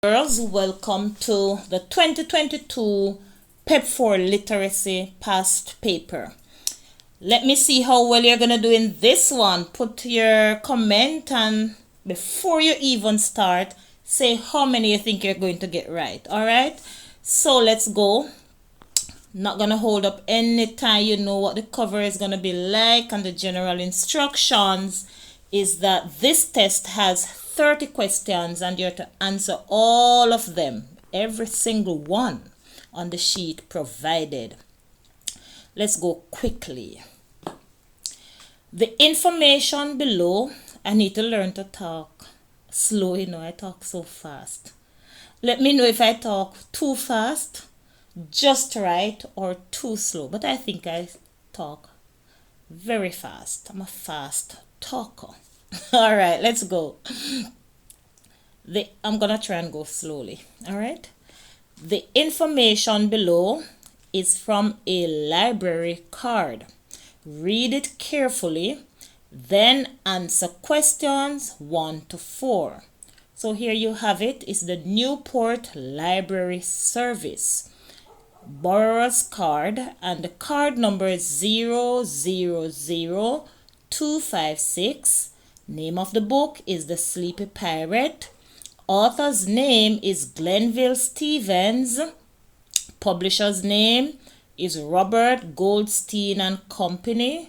Girls, welcome to the 2022 PEP 4 Literacy Past Paper. Let me see how well you're going to do in this one. Put your comment, and before you even start, say how many you think you're going to get right. Alright, so let's go. Not going to hold up any time. You know what the cover is going to be like, and the general instructions is that this test has 30 questions and you have to answer all of them, every single one on the sheet provided. Let's go quickly. The information below, I need to learn to talk slow, I talk so fast. Let me know if I talk too fast, just right, or too slow, but I think I talk very fast. I'm a fast talker. All right, let's go. I'm gonna try and go slowly. All right, the information below is from a library card. Read it carefully, then answer questions 1 to 4. So here you have it. It's the Newport Library Service borrower's card, and the card number is 000256. Name of the book is The Sleepy Pirate. Author's name is Glenville Stevens. Publisher's name is Robert Goldstein and Company.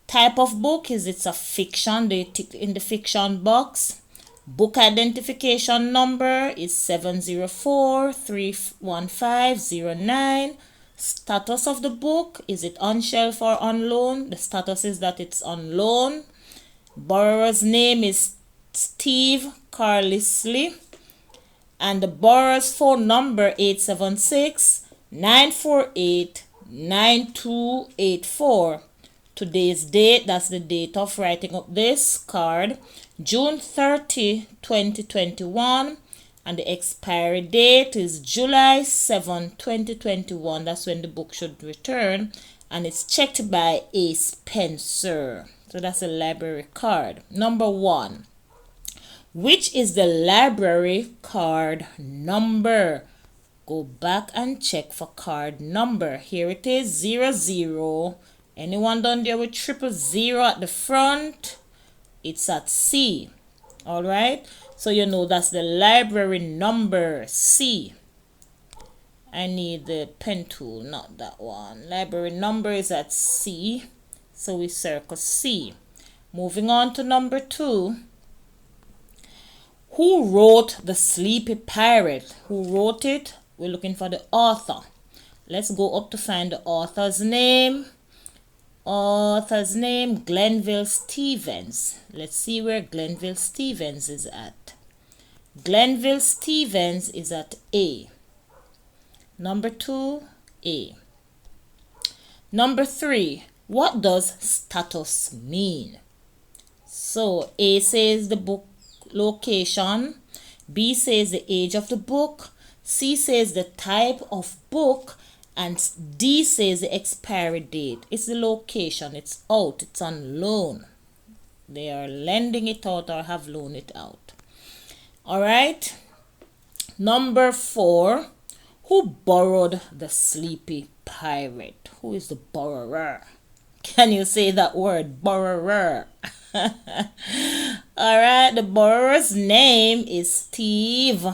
Type of book is it's a fiction. They tick in the fiction box. Book identification number is 704-31509. Status of the book, is it on shelf or on loan? The status is that it's on loan. Borrower's name is Steve Carlisle, and the borrower's phone number 876-948-9284. Today's date, that's the date of writing up this card, June 30, 2021, and the expiry date is July 7, 2021. That's when the book should return, and it's checked by A. Spencer. So that's a library card. Number 1. Which is the library card number? Go back and check for card number. Here it is, 00. Anyone down there with 000 at the front? It's at C. All right. So you know that's the library number C. I need the pen tool, not that one. Library number is at C. So we circle C. Moving on to number 2. Who wrote The Sleepy Pirate? Who wrote it? We're looking for the author. Let's go up to find the author's name. Author's name, Glenville Stevens. Let's see where Glenville Stevens is at. Glenville Stevens is at A. Number 2, A. Number 3, what does status mean? So A says the book location, B says the age of the book, C says the type of book, and D says the expiry date. It's the location, it's out, it's on loan. They are lending it out or have loaned it out. All right. Number 4, who borrowed The Sleepy Pirate? Who is the borrower? Can you say that word, borrower? All right, the borrower's name is Steve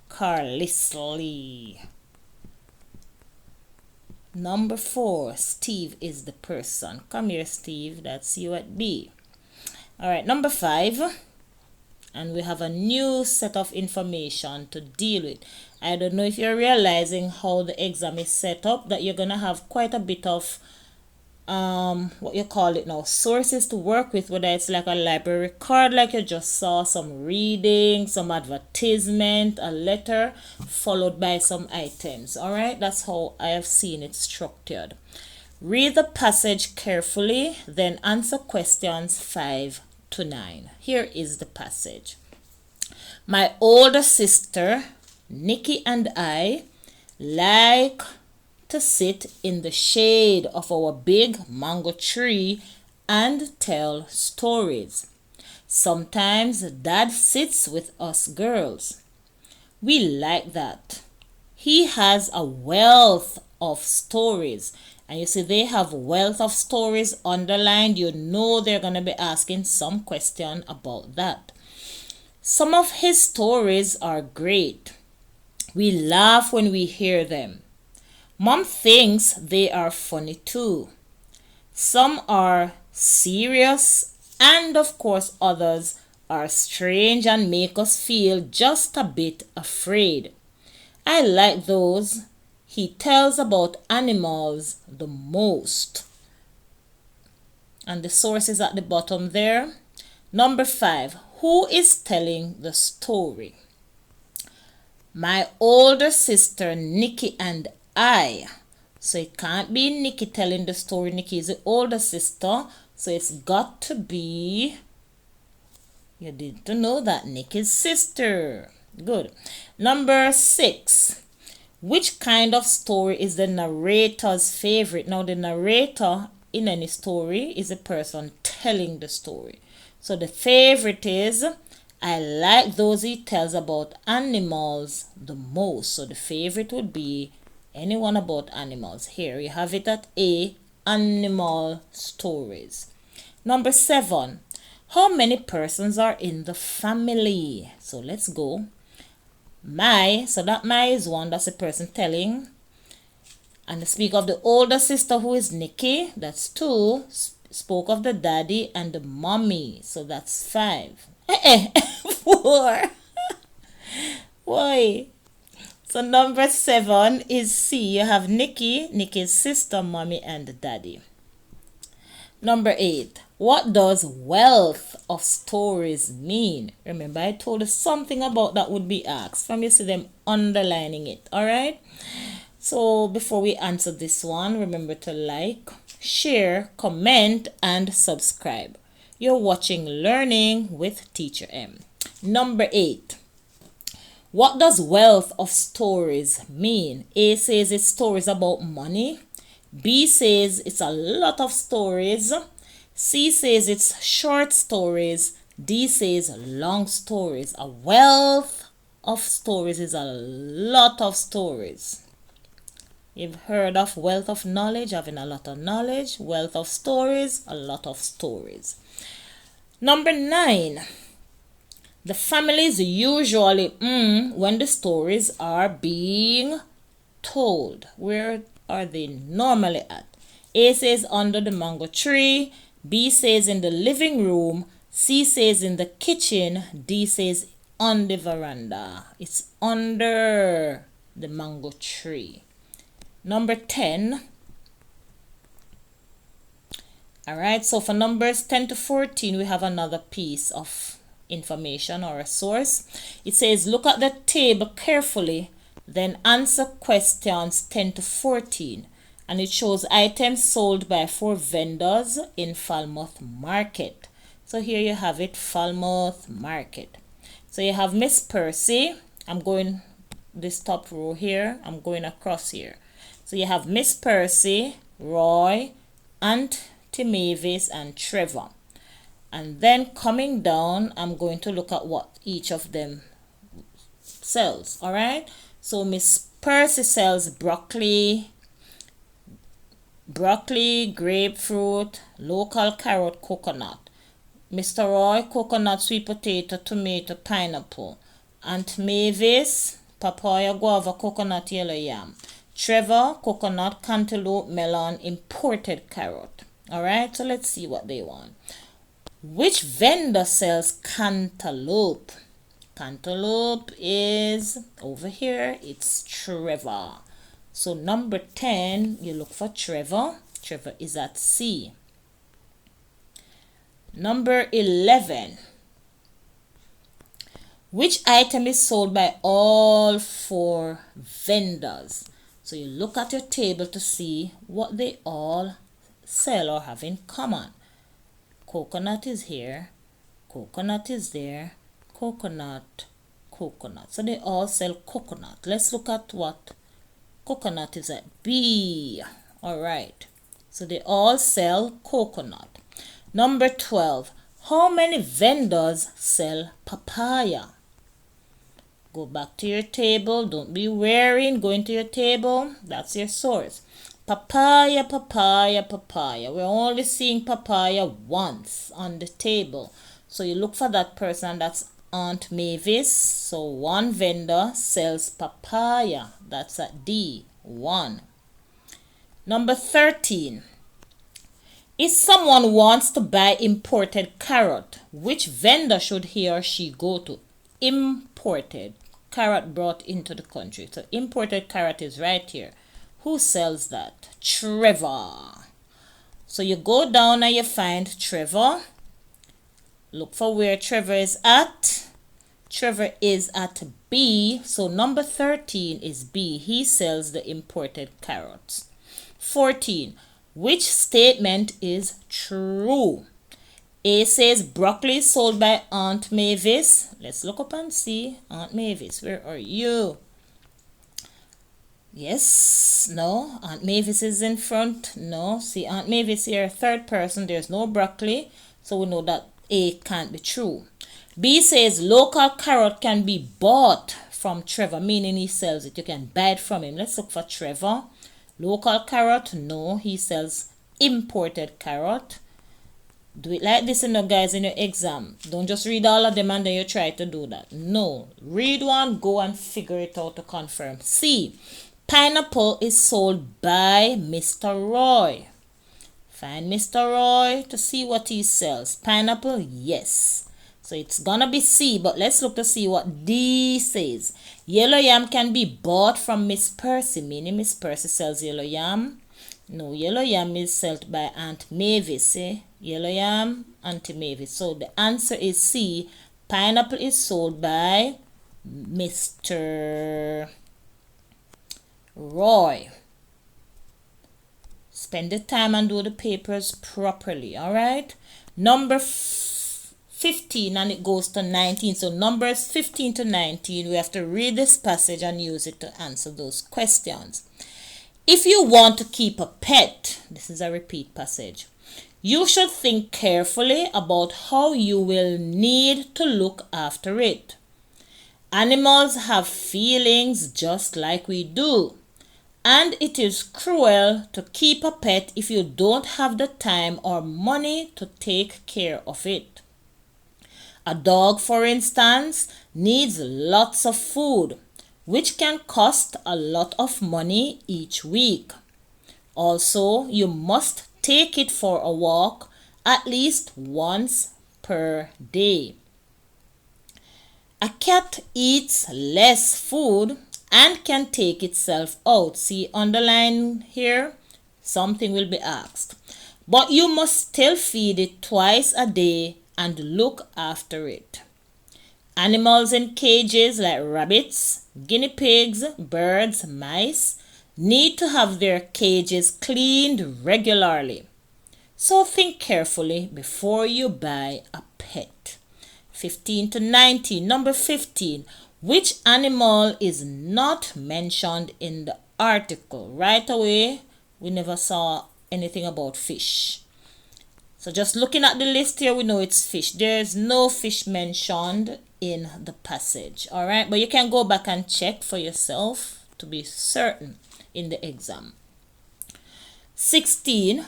Carlisle. Number 4, Steve is the person. Come here, Steve. That's you at B. All right, number 5. And we have a new set of information to deal with. I don't know if you're realizing how the exam is set up, that you're going to have quite a bit of sources to work with, whether it's like a library card like you just saw, some reading, some advertisement, a letter, followed by some items. All right, that's how I have seen it structured. Read the passage carefully, then answer questions 5 to 9. Here is the passage. My older sister, Nikki, and I like to sit in the shade of our big mango tree and tell stories. Sometimes Dad sits with us girls. We like that. He has a wealth of stories. And you see they have wealth of stories underlined. You know they're going to be asking some question about that. Some of his stories are great. We laugh when we hear them. Mom thinks they are funny too. Some are serious, and of course others are strange and make us feel just a bit afraid. I like those. He tells about animals the most. And the source is at the bottom there. Number 5. Who is telling the story? My older sister Nikki and I. So it can't be Nikki telling the story. Nikki is the older sister. So it's got to be, you need to know that, Nikki's sister. Good. Number 6. Which kind of story is the narrator's favorite? Now the narrator in any story is a person telling the story. So the favorite is, I like those he tells about animals the most. So the favorite would be anyone about animals. Here you have it at A, animal stories. Number 7. How many persons are in the family? So let's go. So that my is 1, that's a person telling. And they speak of the older sister who is Nikki, that's 2. Spoke of the daddy and the mommy, so that's 5. 4. Why? So number 7 is C. You have Nikki, Nikki's sister, mommy, and daddy. Number 8. What does wealth of stories mean? Remember, I told you something about that would be asked. From you see them underlining it. Alright? So before we answer this one, remember to like, share, comment, and subscribe. You're watching Learning with Teacher M. Number 8. What does wealth of stories mean? A says it's stories about money. B says it's a lot of stories. C says it's short stories. D says long stories. A wealth of stories is a lot of stories. You've heard of wealth of knowledge, having a lot of knowledge. Wealth of stories, a lot of stories. Number 9. The families usually when the stories are being told. Where are they normally at? A says under the mango tree. B says in the living room. C says in the kitchen. D says on the veranda. It's under the mango tree. Number 10. Alright, so for numbers 10 to 14, we have another piece of information or a source. It says, look at the table carefully, then answer questions 10 to 14. And it shows items sold by 4 vendors in Falmouth Market. So here you have it, Falmouth Market. So you have Miss Percy. I'm going this top row here. I'm going across here. So you have Miss Percy, Roy, Auntie Mavis, and Trevor. And then coming down, I'm going to look at what each of them sells. Alright? So Miss Percy sells broccoli, grapefruit, local carrot, coconut. Mr. Roy, coconut, sweet potato, tomato, pineapple. Aunt Mavis, papaya, guava, coconut, yellow yam. Trevor, coconut, cantaloupe, melon, imported carrot. Alright, so let's see what they want. Which vendor sells cantaloupe? Cantaloupe is over here. It's Trevor. So number 10, you look for Trevor. Trevor is at C. Number 11. Which item is sold by all 4 vendors? So you look at your table to see what they all sell or have in common. Coconut is here, coconut is there, coconut. So they all sell coconut. Let's look at what coconut is at B. Alright, so they all sell coconut. Number 12. How many vendors sell papaya? Go back to your table. Don't be wearing. Go into your table. That's your source. Papaya, papaya, papaya. We're only seeing papaya once on the table. So you look for that person. That's Aunt Mavis. So one vendor sells papaya. That's at D. 1. Number 13. If someone wants to buy imported carrot, which vendor should he or she go to? Imported. Carrot brought into the country. So imported carrot is right here. Who sells that? Trevor. So you go down and you find Trevor. Look for where Trevor is at. Trevor is at B. So number 13 is B. He sells the imported carrots. 14. Which statement is true? A says broccoli is sold by Aunt Mavis. Let's look up and see. Aunt Mavis, where are you? Yes, no. Aunt Mavis is in front. No. See, Aunt Mavis here, third person. There's no broccoli. So we know that A can't be true. B says local carrot can be bought from Trevor, meaning he sells it. You can buy it from him. Let's look for Trevor. Local carrot, no. He sells imported carrot. Do it like this, guys, in your exam. Don't just read all of them and then you try to do that. No. Read one, go and figure it out to confirm. C. Pineapple is sold by Mr. Roy. Find Mr. Roy to see what he sells. Pineapple, yes. So it's gonna be C, but let's look to see what D says. Yellow yam can be bought from Miss Percy, meaning Miss Percy sells yellow yam. No, yellow yam is sold by Aunt Mavis. Yellow yam, Auntie Mavis. So the answer is C. Pineapple is sold by Mr. Roy. Spend the time and do the papers properly, alright? Number 15 and it goes to 19. So numbers 15 to 19, we have to read this passage and use it to answer those questions. If you want to keep a pet, this is a repeat passage, you should think carefully about how you will need to look after it. Animals have feelings just like we do, and it is cruel to keep a pet if you don't have the time or money to take care of it. A dog, for instance, needs lots of food, which can cost a lot of money each week. Also, you must take it for a walk at least once per day. A cat eats less food and can take itself out. See, underline here, something will be asked. But you must still feed it twice a day and look after it. Animals in cages like rabbits, guinea pigs, birds, mice need to have their cages cleaned regularly. So think carefully before you buy a pet. 15 to 19. Number 15. Which animal is not mentioned in the article? Right away, we never saw anything about fish. So just looking at the list here, we know it's fish. There's no fish mentioned in the passage. All right, but you can go back and check for yourself to be certain in the exam. 16.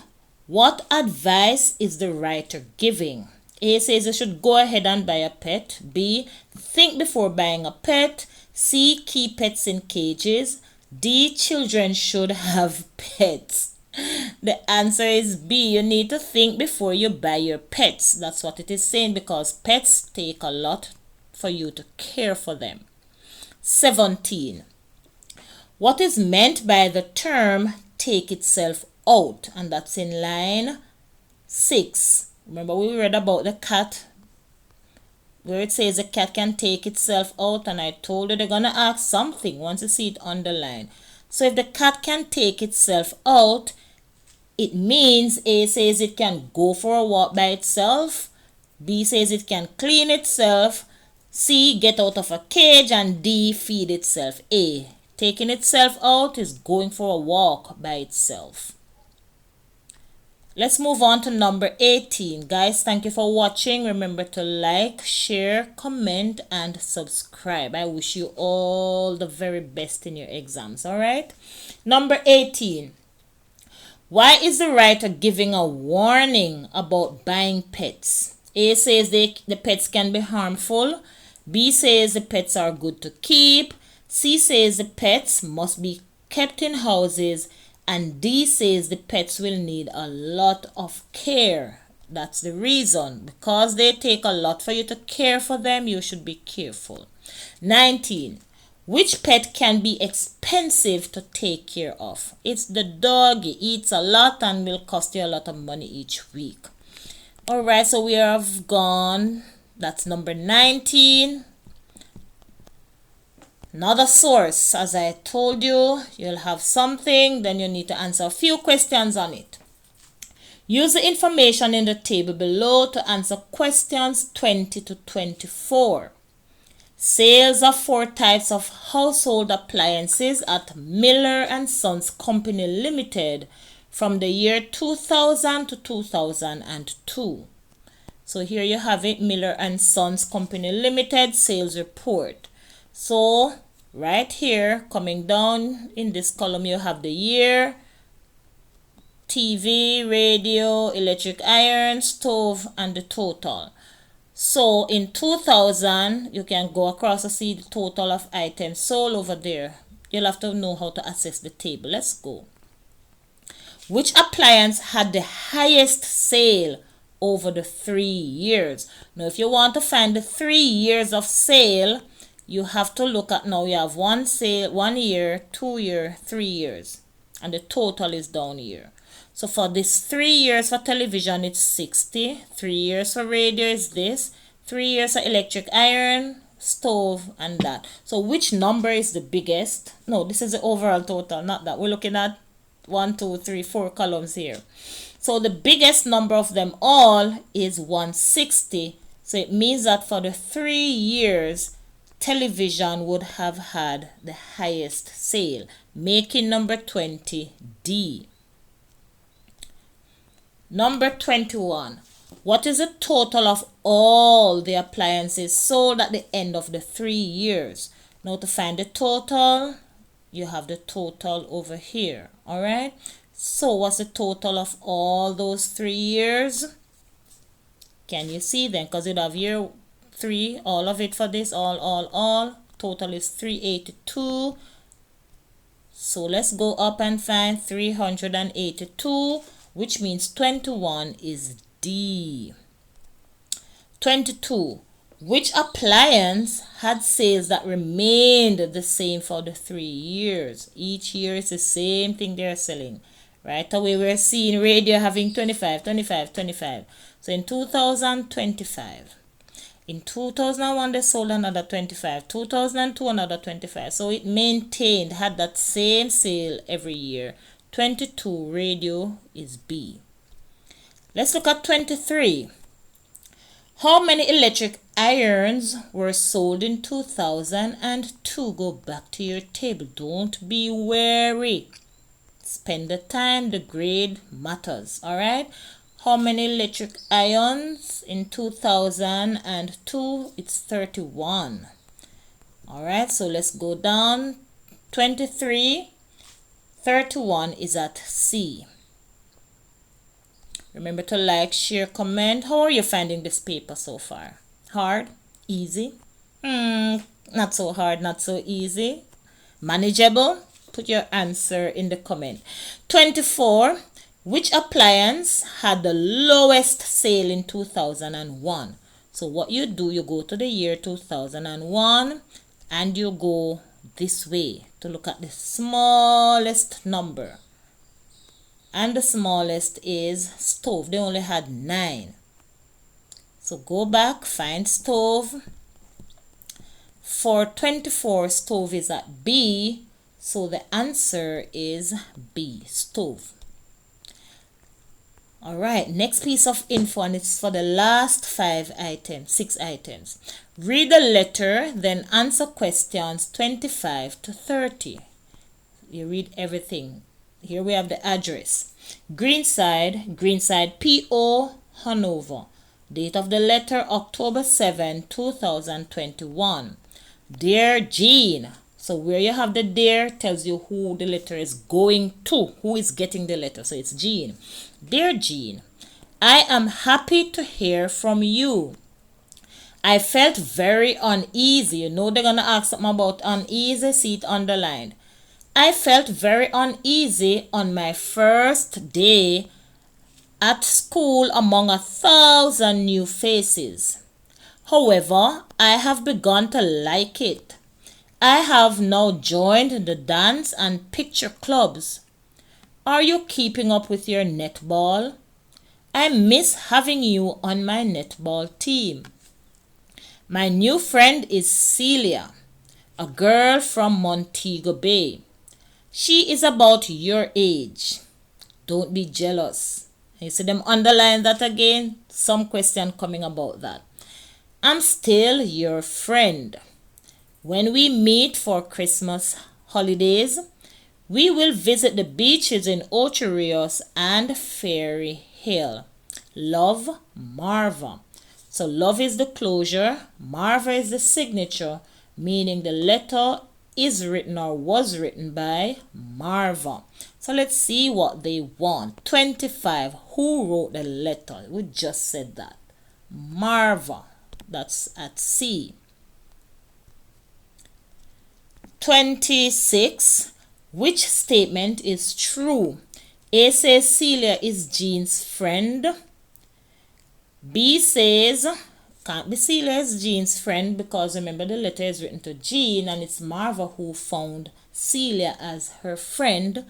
What advice is the writer giving? A says you should go ahead and buy a pet. B, think before buying a pet. C, keep pets in cages. D, children should have pets. The answer is B. You need to think before you buy your pets. That's what it is saying, because pets take a lot for you to care for them. 17. What is meant by the term take itself out? And that's in line 6. Remember we read about the cat where it says the cat can take itself out, and I told you they're gonna ask something once you see it underlined. So if the cat can take itself out, it means A says it can go for a walk by itself, B says it can clean itself, C, get out of a cage, and D, feed itself. A, taking itself out is going for a walk by itself. Let's move on to number 18. Guys, thank you for watching. Remember to like, share, comment, and subscribe. I wish you all the very best in your exams, all right? Number 18. Why is the writer giving a warning about buying pets? A says the pets can be harmful. B says the pets are good to keep. C says the pets must be kept in houses. And D says the pets will need a lot of care. That's the reason. Because they take a lot for you to care for them, you should be careful. 19. Which pet can be expensive to take care of? It's the dog. He eats a lot and will cost you a lot of money each week. Alright, so we have gone. That's number 19. Another source, as I told you, you'll have something, then you need to answer a few questions on it. Use the information in the table below to answer questions 20 to 24. Sales of 4 types of household appliances at Miller and Sons Company Limited from the year 2000 to 2002. So here you have it, Miller and Sons Company Limited sales report. So right here, coming down in this column, you have the year, TV, radio, electric iron, stove, and the total. So in 2000, you can go across to see the total of items sold over there. You'll have to know how to access the table. Let's go. Which appliance had the highest sale over the 3 years? Now, if you want to find the 3 years of sale, you have to look at, now you have 1 sale, 1 year, 2 year, 3 years, and the total is down here. So for this 3 years for television, it's 60. 3 years for radio is this. 3 years for electric iron, stove, and that. So which number is the biggest? No, this is the overall total, not that. We're looking at 1, 2, 3, 4 columns here. So the biggest number of them all is 160. So it means that for the 3 years, television would have had the highest sale, making number 20 D. Number 21. What is the total of all the appliances sold at the end of the 3 years? Now to find the total, you have the total over here. Alright? So what's the total of all those 3 years? Can you see then? Because you'd have year 3, all of it for this, all. Total is 382. So let's go up and find 382, which means 21 is D. 22. Which appliance had sales that remained the same for the 3 years? Each year is the same thing they're selling. Right away we're seeing radio having 25. So in 2025. In 2001, they sold another 25. 2002, another 25. So it maintained, had that same sale every year. 22, radio is B. Let's look at 23. How many electric irons were sold in 2002? Go back to your table. Don't be wary. Spend the time. The grade matters. All right. How many electric irons in 2002? It's 31. All right. So let's go down. 23. 31 is at C. Remember to like, share, comment. How are you finding this paper so far? Hard? Easy? Not so hard, not so easy. Manageable? Put your answer in the comment. 24. Which appliance had the lowest sale in 2001? So what you do, you go to the year 2001 and you go this way to look at the smallest number. And the smallest is stove. They only had 9. So go back, find stove. For 24, stove is at B. So the answer is B, stove. Alright, next piece of info, and it's for the last 6 items. Read the letter, then answer questions 25 to 30. You read everything. Here we have the address. Greenside PO, Hanover. Date of the letter October 7, 2021. Dear Jean. So where you have the dear tells you who the letter is going to, who is getting the letter. So it's Jean. Dear Jean, I am happy to hear from you. I felt very uneasy. You know they're going to ask something about uneasy. See it underlined. I felt very uneasy on my first day at school among 1,000 new faces. However, I have begun to like it. I have now joined the dance and picture clubs. Are you keeping up with your netball? I miss having you on my netball team. My new friend is Celia, a girl from Montego Bay. She is about your age. Don't be jealous. You see them underline that again? Some question coming about that. I'm still your friend. When we meet for Christmas holidays, we will visit the beaches in Ocho Rios and Ferry Hill. Love, Marva. So love is the closure, Marva is the signature, meaning the letter is written or was written by Marva. So let's see what they want. 25. Who wrote the letter? We just said that. Marva. That's at C. 26. Which statement is true? A says Celia is Jean's friend. B says can't be Celia is Jean's friend because remember the letter is written to Jean and it's Marva who found Celia as her friend.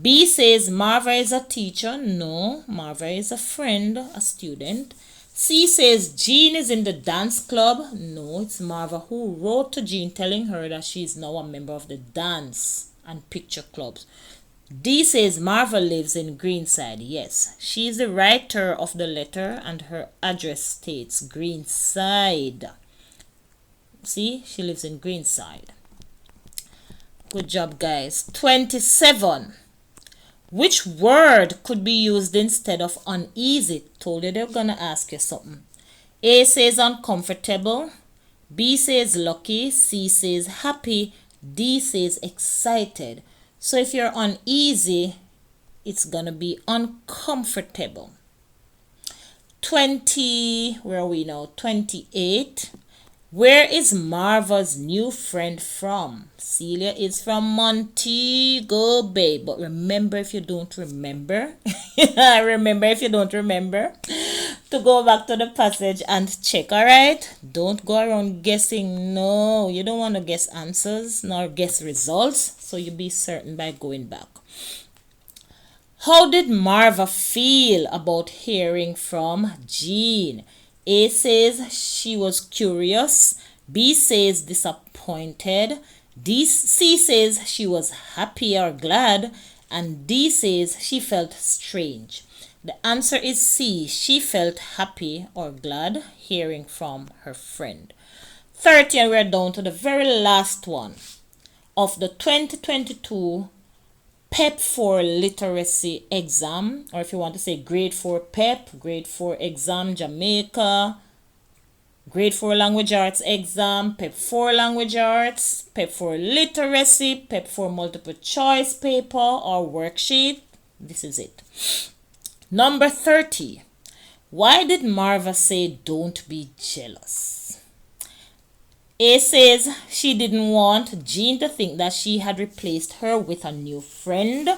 B says Marva is a teacher. No, Marva is a friend, a student. C says Jean is in the dance club. No, it's Marva who wrote to Jean telling her that she is now a member of the dance and picture clubs. D says Marva lives in Greenside. Yes, she is the writer of the letter and her address states Greenside. See, she lives in Greenside. Good job, guys. 27. Which word could be used instead of uneasy? Told you they're going to ask you something. A says uncomfortable. B says lucky. C says happy. D says excited. So if you're uneasy, it's going to be uncomfortable. 20, where are we now? 28. Where is Marva's new friend from? Celia is from Montego Bay. But remember if you don't remember, remember if you don't remember, to go back to the passage and check, alright? Don't go around guessing. No, you don't want to guess answers nor guess results. So you be certain by going back. How did Marva feel about hearing from Jean? A says she was curious. B says disappointed. C says she was happy or glad. And D says she felt strange. The answer is C. She felt happy or glad hearing from her friend. 30, and we're down to the very last one of the 2022 PEP 4 literacy exam, or if you want to say grade 4 PEP, grade 4 exam Jamaica, grade 4 language arts exam, PEP 4 language arts, PEP 4 literacy, PEP 4 multiple choice paper or worksheet. This is it. Number 30. Why did Marva say don't be jealous? A says she didn't want Jean to think that she had replaced her with a new friend.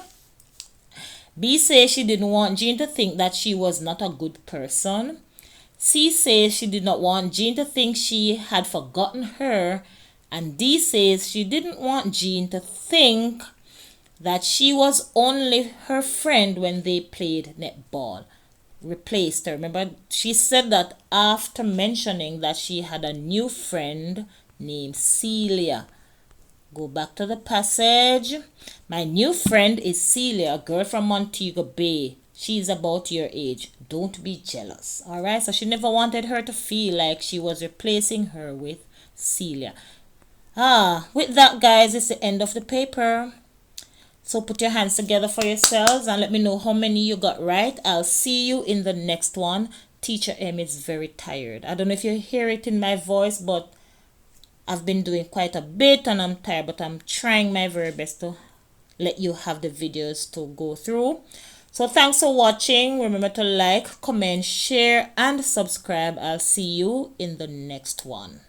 B says she didn't want Jean to think that she was not a good person. C says she did not want Jean to think she had forgotten her. And D says she didn't want Jean to think that she was only her friend when they played netball. Replaced her. Remember, she said that after mentioning that she had a new friend named Celia. Go back to the passage. My new friend is Celia, a girl from Montego Bay. She's about your age. Don't be jealous. Alright, so she never wanted her to feel like she was replacing her with Celia. With that, guys, it's the end of the paper. So put your hands together for yourselves and let me know how many you got right. I'll see you in the next one. Teacher M is very tired. I don't know if you hear it in my voice, but I've been doing quite a bit and I'm tired, but I'm trying my very best to let you have the videos to go through. So thanks for watching. Remember to like, comment, share, and subscribe. I'll see you in the next one.